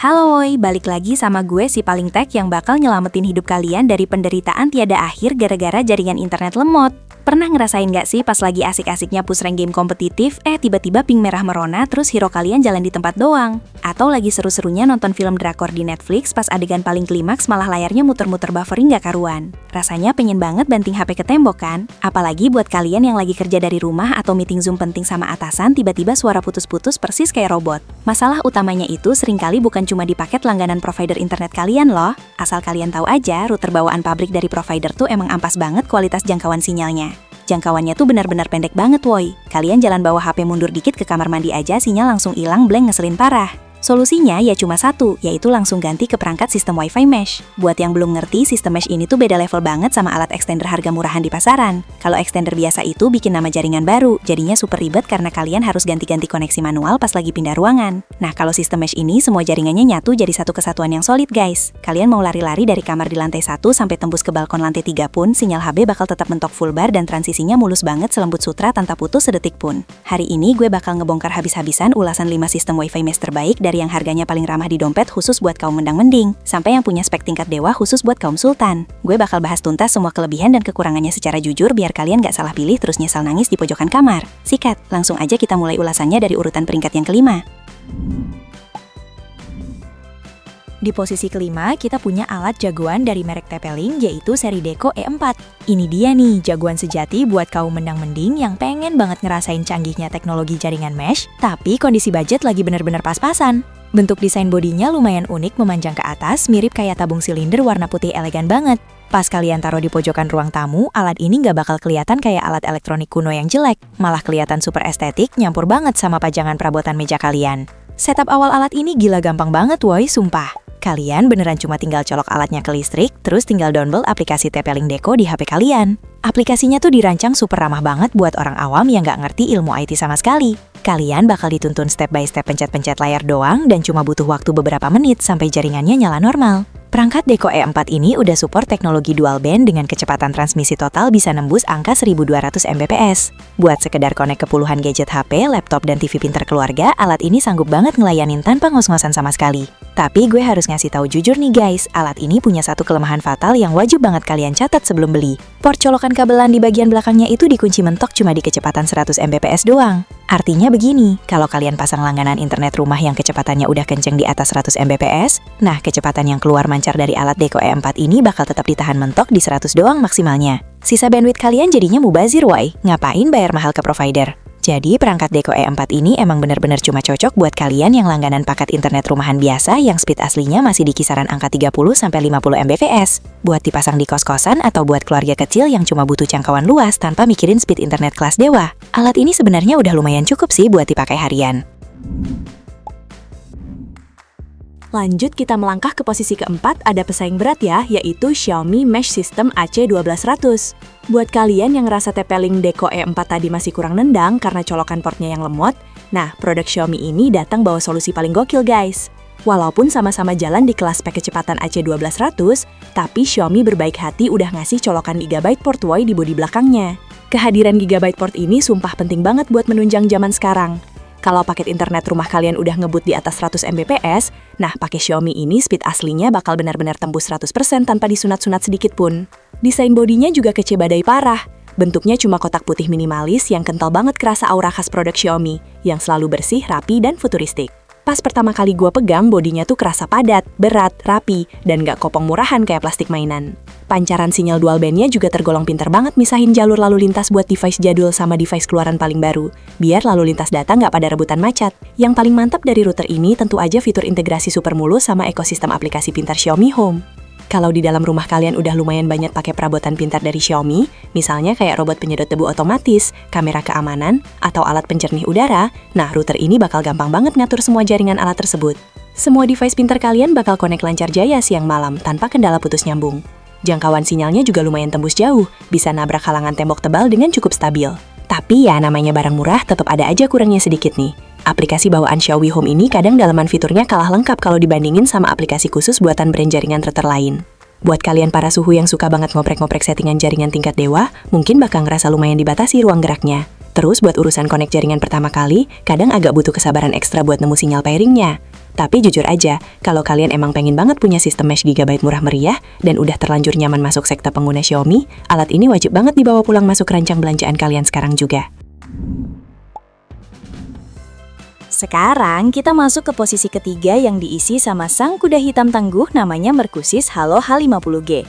Halo woi, balik lagi sama gue si paling tech yang bakal nyelamatin hidup kalian dari penderitaan tiada akhir gara-gara jaringan internet lemot. Pernah ngerasain gak sih pas lagi asik-asiknya push rank game kompetitif, tiba-tiba ping merah merona terus hero kalian jalan di tempat doang? Atau lagi seru-serunya nonton film drakor di Netflix pas adegan paling klimaks malah layarnya muter-muter buffering gak karuan? Rasanya pengen banget banting HP ke tembok kan? Apalagi buat kalian yang lagi kerja dari rumah atau meeting Zoom penting sama atasan tiba-tiba suara putus-putus persis kayak robot. Masalah utamanya itu seringkali bukan cuma di paket langganan provider internet kalian loh. Asal kalian tahu aja, router bawaan pabrik dari provider tuh emang ampas banget kualitas jangkauan sinyalnya. Jangkauannya tuh benar-benar pendek banget woi. Kalian jalan bawa HP mundur dikit ke kamar mandi aja sinyal langsung hilang blank ngeselin parah. Solusinya ya cuma satu, yaitu langsung ganti ke perangkat sistem Wi-Fi mesh. Buat yang belum ngerti, sistem mesh ini tuh beda level banget sama alat extender harga murahan di pasaran. Kalau extender biasa itu bikin nama jaringan baru, jadinya super ribet karena kalian harus ganti-ganti koneksi manual pas lagi pindah ruangan. Nah kalau sistem mesh ini semua jaringannya nyatu jadi satu kesatuan yang solid guys. Kalian mau lari-lari dari kamar di lantai 1 sampai tembus ke balkon lantai 3 pun, sinyal HB bakal tetap mentok full bar dan transisinya mulus banget selembut sutra tanpa putus sedetik pun. Hari ini gue bakal ngebongkar habis-habisan ulasan 5 sistem Wi-Fi mesh terbaik dari yang harganya paling ramah di dompet khusus buat kaum mendang-mending, sampai yang punya spek tingkat dewa khusus buat kaum sultan. Gue bakal bahas tuntas semua kelebihan dan kekurangannya secara jujur biar kalian gak salah pilih terus nyesal nangis di pojokan kamar. Sikat, langsung aja kita mulai ulasannya dari urutan peringkat yang kelima. Di posisi kelima, kita punya alat jagoan dari merek TP-Link yaitu seri Deco E4. Ini dia nih, jagoan sejati buat kaum mendang-mending yang pengen banget ngerasain canggihnya teknologi jaringan mesh, tapi kondisi budget lagi bener-bener pas-pasan. Bentuk desain bodinya lumayan unik memanjang ke atas, mirip kayak tabung silinder warna putih elegan banget. Pas kalian taruh di pojokan ruang tamu, alat ini nggak bakal kelihatan kayak alat elektronik kuno yang jelek, malah kelihatan super estetik, nyampur banget sama pajangan perabotan meja kalian. Setup awal alat ini gila gampang banget woi, sumpah. Kalian beneran cuma tinggal colok alatnya ke listrik, terus tinggal download aplikasi TP-Link Deco di HP kalian. Aplikasinya tuh dirancang super ramah banget buat orang awam yang nggak ngerti ilmu IT sama sekali. Kalian bakal dituntun step by step pencet-pencet layar doang dan cuma butuh waktu beberapa menit sampai jaringannya nyala normal. Perangkat Deco E4 ini udah support teknologi dual band dengan kecepatan transmisi total bisa nembus angka 1200 Mbps. Buat sekedar konek ke puluhan gadget HP, laptop, dan TV pintar keluarga, alat ini sanggup banget ngelayanin tanpa ngos-ngosan sama sekali. Tapi gue harus ngasih tahu jujur nih guys, alat ini punya satu kelemahan fatal yang wajib banget kalian catat sebelum beli. Port colokan kabelan di bagian belakangnya itu dikunci mentok cuma di kecepatan 100 Mbps doang. Artinya begini, kalau kalian pasang langganan internet rumah yang kecepatannya udah kenceng di atas 100 Mbps, nah kecepatan yang keluar mancar dari alat Deco E4 ini bakal tetap ditahan mentok di 100 doang maksimalnya. Sisa bandwidth kalian jadinya mubazir woi, ngapain bayar mahal ke provider? Jadi perangkat Deco E4 ini emang bener-bener cuma cocok buat kalian yang langganan paket internet rumahan biasa yang speed aslinya masih di kisaran angka 30-50 Mbps. Buat dipasang di kos-kosan atau buat keluarga kecil yang cuma butuh jangkauan luas tanpa mikirin speed internet kelas dewa. Alat ini sebenarnya udah lumayan cukup sih buat dipakai harian. Lanjut kita melangkah ke posisi keempat, ada pesaing berat ya, yaitu Xiaomi Mesh System AC1200. Buat kalian yang ngerasa TP-Link Deco E4 tadi masih kurang nendang karena colokan portnya yang lemot, nah produk Xiaomi ini datang bawa solusi paling gokil guys. Walaupun sama-sama jalan di kelas spek kecepatan AC1200, tapi Xiaomi berbaik hati udah ngasih colokan Gigabyte port woi di bodi belakangnya. Kehadiran Gigabyte port ini sumpah penting banget buat menunjang zaman sekarang. Kalau paket internet rumah kalian udah ngebut di atas 100 Mbps, nah pakai Xiaomi ini speed aslinya bakal benar-benar tembus 100% tanpa disunat-sunat sedikit pun. Desain bodinya juga kece badai parah. Bentuknya cuma kotak putih minimalis yang kental banget kerasa aura khas produk Xiaomi, yang selalu bersih, rapi, dan futuristik. Pas pertama kali gua pegang, bodinya tuh kerasa padat, berat, rapi, dan gak kopong murahan kayak plastik mainan. Pancaran sinyal dual bandnya juga tergolong pinter banget misahin jalur lalu lintas buat device jadul sama device keluaran paling baru, biar lalu lintas data nggak pada rebutan macet. Yang paling mantap dari router ini tentu aja fitur integrasi super mulus sama ekosistem aplikasi pintar Xiaomi Home. Kalau di dalam rumah kalian udah lumayan banyak pakai perabotan pintar dari Xiaomi, misalnya kayak robot penyedot debu otomatis, kamera keamanan, atau alat pencernih udara, nah router ini bakal gampang banget ngatur semua jaringan alat tersebut. Semua device pintar kalian bakal connect lancar jaya siang malam tanpa kendala putus nyambung. Jangkauan sinyalnya juga lumayan tembus jauh, bisa nabrak halangan tembok tebal dengan cukup stabil. Tapi ya namanya barang murah tetap ada aja kurangnya sedikit nih. Aplikasi bawaan Xiaomi Home ini kadang dalaman fiturnya kalah lengkap kalau dibandingin sama aplikasi khusus buatan brand jaringan router lain. Buat kalian para suhu yang suka banget ngoprek-ngoprek settingan jaringan tingkat dewa, mungkin bakal ngerasa lumayan dibatasi ruang geraknya. Terus buat urusan connect jaringan pertama kali, kadang agak butuh kesabaran ekstra buat nemu sinyal pairingnya. Tapi jujur aja, kalau kalian emang pengen banget punya sistem mesh gigabyte murah meriah dan udah terlanjur nyaman masuk sektor pengguna Xiaomi, alat ini wajib banget dibawa pulang masuk rancang belanjaan kalian sekarang juga. Sekarang kita masuk ke posisi ketiga yang diisi sama sang kuda hitam tangguh namanya Mercusis Halo H50G.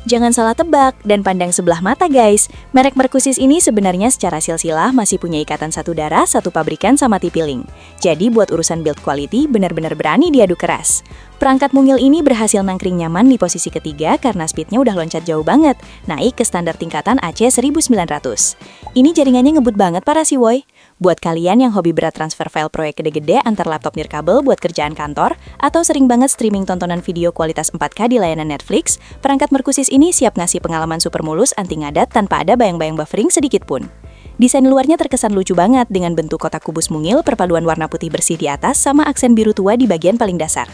Jangan salah tebak dan pandang sebelah mata guys, merek Mercusis ini sebenarnya secara silsilah masih punya ikatan satu darah, satu pabrikan sama TP-Link. Jadi buat urusan build quality benar-benar berani diadu keras. Perangkat mungil ini berhasil nangkring nyaman di posisi ketiga karena speednya udah loncat jauh banget, naik ke standar tingkatan AC1900. Ini jaringannya ngebut banget para si woy. Buat kalian yang hobi berat transfer file proyek gede-gede antar laptop nirkabel buat kerjaan kantor, atau sering banget streaming tontonan video kualitas 4K di layanan Netflix, perangkat Mercusis ini siap ngasih pengalaman super mulus anti ngadat tanpa ada bayang-bayang buffering sedikit pun. Desain luarnya terkesan lucu banget dengan bentuk kotak kubus mungil perpaduan warna putih bersih di atas sama aksen biru tua di bagian paling dasar.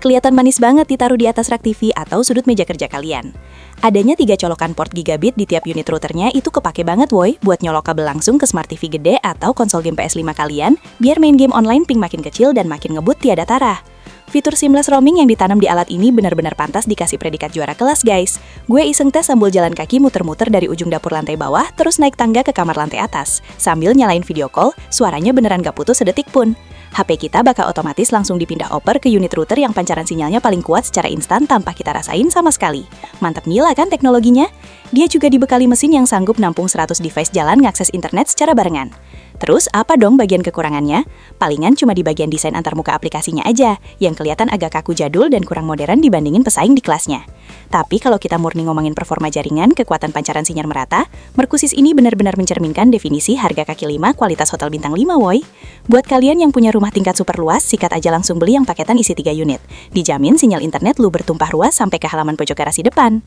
Kelihatan manis banget ditaruh di atas rak TV atau sudut meja kerja kalian. Adanya 3 colokan port gigabit di tiap unit routernya itu kepake banget woy buat nyolok kabel langsung ke Smart TV gede atau konsol game PS5 kalian biar main game online ping makin kecil dan makin ngebut tiada tara. Fitur seamless roaming yang ditanam di alat ini benar-benar pantas dikasih predikat juara kelas guys. Gue iseng tes sambil jalan kaki muter-muter dari ujung dapur lantai bawah terus naik tangga ke kamar lantai atas. Sambil nyalain video call, suaranya beneran gak putus sedetik pun. HP kita bakal otomatis langsung dipindah oper ke unit router yang pancaran sinyalnya paling kuat secara instan tanpa kita rasain sama sekali. Mantap gila kan teknologinya? Dia juga dibekali mesin yang sanggup nampung 100 device jalan ngakses internet secara barengan. Terus apa dong bagian kekurangannya? Palingan cuma di bagian desain antarmuka aplikasinya aja, yang kelihatan agak kaku jadul dan kurang modern dibandingin pesaing di kelasnya. Tapi kalau kita murni ngomongin performa jaringan, kekuatan pancaran sinyal merata, Mercusis ini benar-benar mencerminkan definisi harga kaki 5 kualitas hotel bintang 5 woy. Buat kalian yang punya rumah tingkat super luas, sikat aja langsung beli yang paketan isi 3 unit. Dijamin sinyal internet lu bertumpah ruas sampai ke halaman pojok garasi depan.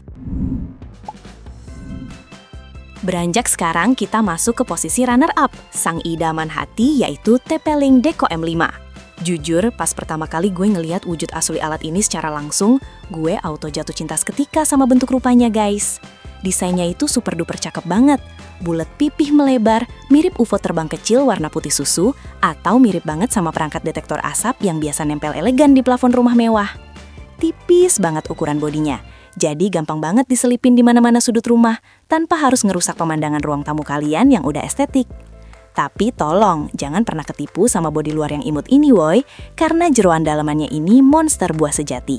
Beranjak sekarang kita masuk ke posisi runner-up, sang idaman hati yaitu TP-Link Deco M5. Jujur, pas pertama kali gue ngeliat wujud asli alat ini secara langsung, gue auto jatuh cinta seketika sama bentuk rupanya guys. Desainnya itu super duper cakep banget, bulat pipih melebar, mirip UFO terbang kecil warna putih susu, atau mirip banget sama perangkat detektor asap yang biasa nempel elegan di plafon rumah mewah. Tipis banget ukuran bodinya. Jadi gampang banget diselipin di mana-mana sudut rumah, tanpa harus ngerusak pemandangan ruang tamu kalian yang udah estetik. Tapi tolong, jangan pernah ketipu sama bodi luar yang imut ini woy, karena jeroan dalamannya ini monster buah sejati.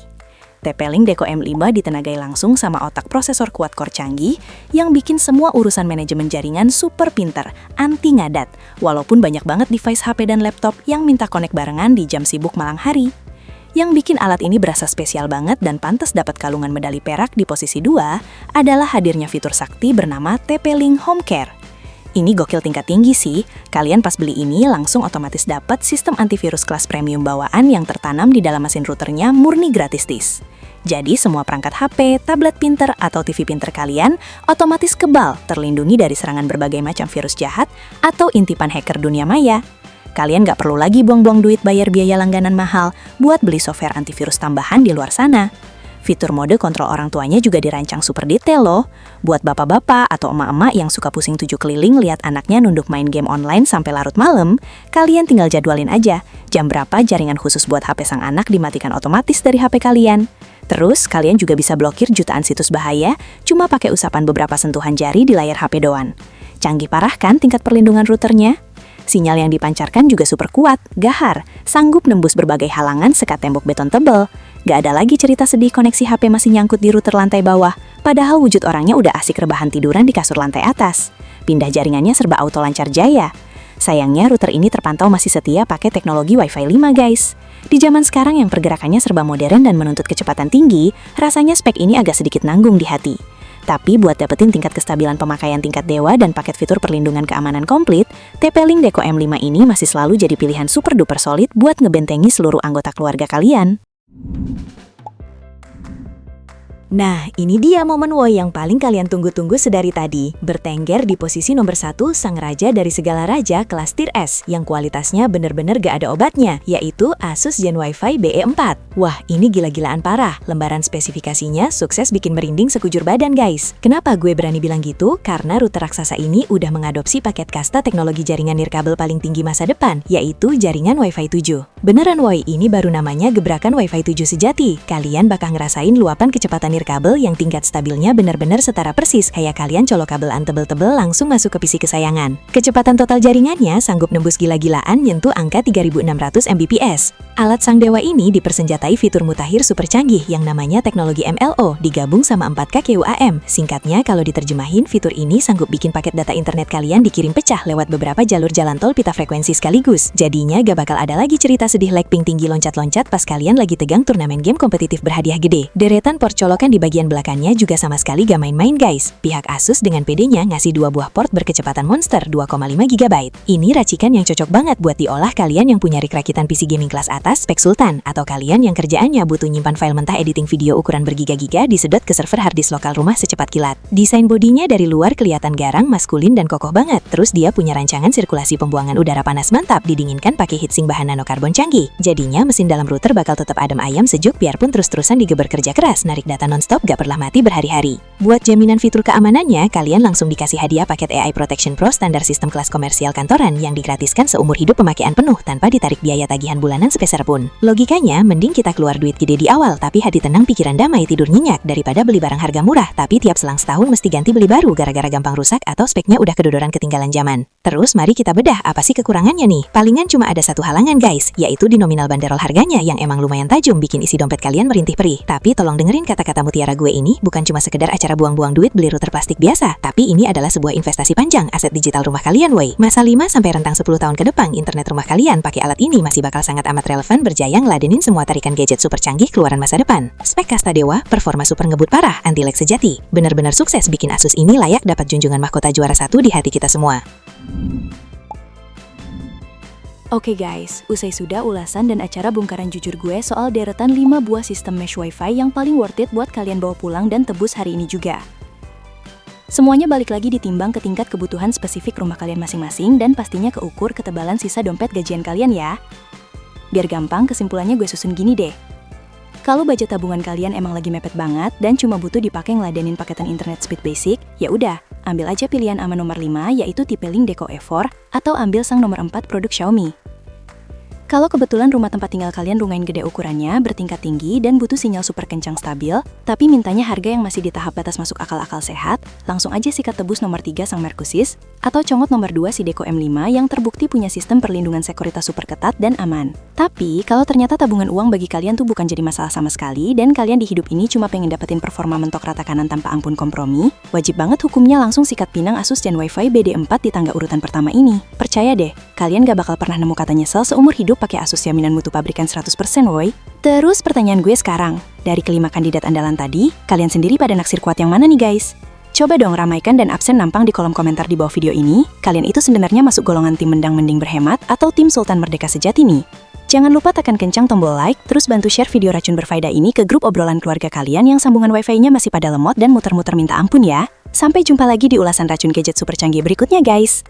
TP-Link Deco M5 ditenagai langsung sama otak prosesor kuat core canggih, yang bikin semua urusan manajemen jaringan super pinter, anti ngadat, walaupun banyak banget device HP dan laptop yang minta connect barengan di jam sibuk malang hari. Yang bikin alat ini berasa spesial banget dan pantas dapat kalungan medali perak di posisi 2 adalah hadirnya fitur sakti bernama TP-Link Home Care. Ini gokil tingkat tinggi sih, kalian pas beli ini langsung otomatis dapat sistem antivirus kelas premium bawaan yang tertanam di dalam mesin routernya murni gratis tis. Jadi semua perangkat HP, tablet pinter, atau TV pinter kalian otomatis kebal terlindungi dari serangan berbagai macam virus jahat atau intipan hacker dunia maya. Kalian nggak perlu lagi buang-buang duit bayar biaya langganan mahal buat beli software antivirus tambahan di luar sana. Fitur mode kontrol orang tuanya juga dirancang super detail loh. Buat bapak-bapak atau emak-emak yang suka pusing 7 keliling lihat anaknya nunduk main game online sampai larut malam, kalian tinggal jadwalin aja jam berapa jaringan khusus buat HP sang anak dimatikan otomatis dari HP kalian. Terus, kalian juga bisa blokir jutaan situs bahaya cuma pakai usapan beberapa sentuhan jari di layar HP doang. Canggih parah kan tingkat perlindungan routernya? Sinyal yang dipancarkan juga super kuat, gahar, sanggup nembus berbagai halangan sekat tembok beton tebel. Gak ada lagi cerita sedih koneksi HP masih nyangkut di router lantai bawah, padahal wujud orangnya udah asik rebahan tiduran di kasur lantai atas. Pindah jaringannya serba auto lancar jaya. Sayangnya router ini terpantau masih setia pakai teknologi Wi-Fi 5 guys. Di zaman sekarang yang pergerakannya serba modern dan menuntut kecepatan tinggi, rasanya spek ini agak sedikit nanggung di hati. Tapi buat dapetin tingkat kestabilan pemakaian tingkat dewa dan paket fitur perlindungan keamanan komplit, TP-Link Deco M5 ini masih selalu jadi pilihan super duper solid buat ngebentengi seluruh anggota keluarga kalian. Nah, ini dia momen woy yang paling kalian tunggu-tunggu sedari tadi. Bertengger di posisi nomor 1 sang raja dari segala raja kelas tier S yang kualitasnya bener-bener gak ada obatnya, yaitu Asus Gen Wi-Fi BE4. Wah, ini gila-gilaan parah. Lembaran spesifikasinya sukses bikin merinding sekujur badan guys. Kenapa gue berani bilang gitu? Karena router raksasa ini udah mengadopsi paket kasta teknologi jaringan nirkabel paling tinggi masa depan, yaitu jaringan Wi-Fi 7. Beneran woi, ini baru namanya gebrakan Wi-Fi 7 sejati. Kalian bakal ngerasain luapan kecepatan nirkabel yang tingkat stabilnya benar-benar setara persis. Kayak kalian colok kabelan tebel-tebel langsung masuk ke PC kesayangan. Kecepatan total jaringannya sanggup nembus gila-gilaan nyentuh angka 3600 Mbps. Alat sang dewa ini dipersenjatai fitur mutakhir super canggih yang namanya teknologi MLO digabung sama 4K QAM. Singkatnya, kalau diterjemahin, fitur ini sanggup bikin paket data internet kalian dikirim pecah lewat beberapa jalur jalan tol pita frekuensi sekaligus. Jadinya gak bakal ada lagi cerita sedih lag ping tinggi loncat-loncat pas kalian lagi tegang turnamen game kompetitif berhadiah gede. Deretan port colokan di bagian belakangnya juga sama sekali gak main-main guys. Pihak Asus dengan pedenya ngasih 2 buah port berkecepatan monster 2,5 GB. Ini racikan yang cocok banget buat diolah kalian yang punya rig rakitan PC gaming kelas atas spek sultan, atau kalian yang kerjaannya butuh nyimpan file mentah editing video ukuran bergiga-giga disedot ke server harddisk lokal rumah secepat kilat. Desain bodinya dari luar kelihatan garang, maskulin, dan kokoh banget. Terus dia punya rancangan sirkulasi pembuangan udara panas mantap, didinginkan pakai heatsink bahan nanokarbon canggih. Jadinya mesin dalam router bakal tetap adem ayam sejuk biarpun terus-terusan digeber kerja keras, narik data nonstop gak pernah mati berhari-hari. Buat jaminan fitur keamanannya, kalian langsung dikasih hadiah paket AI Protection Pro standar sistem kelas komersial kantoran yang digratiskan seumur hidup pemakaian penuh tanpa ditarik biaya tagihan bulanan sepeser pun. Logikanya, mending kita keluar duit gede di awal tapi hati tenang pikiran damai tidur nyenyak daripada beli barang harga murah tapi tiap selang setahun mesti ganti beli baru gara-gara gampang rusak atau speknya udah kedodoran ketinggalan zaman. Terus mari kita bedah apa sih kekurangannya nih. Palingan cuma ada satu halangan guys, yaitu di nominal banderol harganya yang emang lumayan tajam bikin isi dompet kalian merintih perih. Tapi tolong dengerin kata-kata mutiara gue ini, bukan cuma sekedar acara buang-buang duit beli router plastik biasa, tapi ini adalah sebuah investasi panjang aset digital rumah kalian woi. Masa 5 sampai rentang 10 tahun ke depan internet rumah kalian pakai alat ini masih bakal sangat amat relevan berjaya ngeladenin semua tarikan gadget super canggih keluaran masa depan. Spek kasta dewa, performa super ngebut parah, anti lag sejati. Bener-bener sukses bikin Asus ini layak dapat junjungan mahkota juara 1 di hati kita semua. Oke guys, usai sudah ulasan dan acara bongkaran jujur gue soal deretan 5 buah sistem mesh wifi yang paling worth it buat kalian bawa pulang dan tebus hari ini juga. Semuanya balik lagi ditimbang ke tingkat kebutuhan spesifik rumah kalian masing-masing dan pastinya keukur ketebalan sisa dompet gajian kalian ya. Biar gampang, kesimpulannya gue susun gini deh. Kalau budget tabungan kalian emang lagi mepet banget dan cuma butuh dipakai ngeladenin paketan internet speed basic, ya udah, ambil aja pilihan aman nomor 5 yaitu TP-Link Deco E4 atau ambil sang nomor 4 produk Xiaomi. Kalau kebetulan rumah tempat tinggal kalian lumayan gede ukurannya, bertingkat tinggi dan butuh sinyal super kencang stabil, tapi mintanya harga yang masih di tahap batas masuk akal-akal sehat, langsung aja sikat tebus nomor 3 sang Mercusys, atau congot nomor 2 si Deco M5 yang terbukti punya sistem perlindungan sekuritas super ketat dan aman. Tapi, kalau ternyata tabungan uang bagi kalian tuh bukan jadi masalah sama sekali, dan kalian di hidup ini cuma pengen dapetin performa mentok rata kanan tanpa ampun kompromi, wajib banget hukumnya langsung sikat pinang Asus Gen Wi-Fi BD4 di tangga urutan pertama ini. Percaya deh, kalian gak bakal pernah nemu kata nyesel seumur hidup pakai Asus jaminan mutu pabrikan 100% woi. Terus pertanyaan gue sekarang, dari kelima kandidat andalan tadi, kalian sendiri pada naksir kuat yang mana nih guys? Coba dong ramaikan dan absen nampang di kolom komentar di bawah video ini, kalian itu sebenarnya masuk golongan tim mendang mending berhemat atau tim Sultan Merdeka sejati nih? Jangan lupa tekan kencang tombol like, terus bantu share video racun berfaedah ini ke grup obrolan keluarga kalian yang sambungan wifi-nya masih pada lemot dan muter-muter minta ampun ya. Sampai jumpa lagi di ulasan racun gadget super canggih berikutnya guys.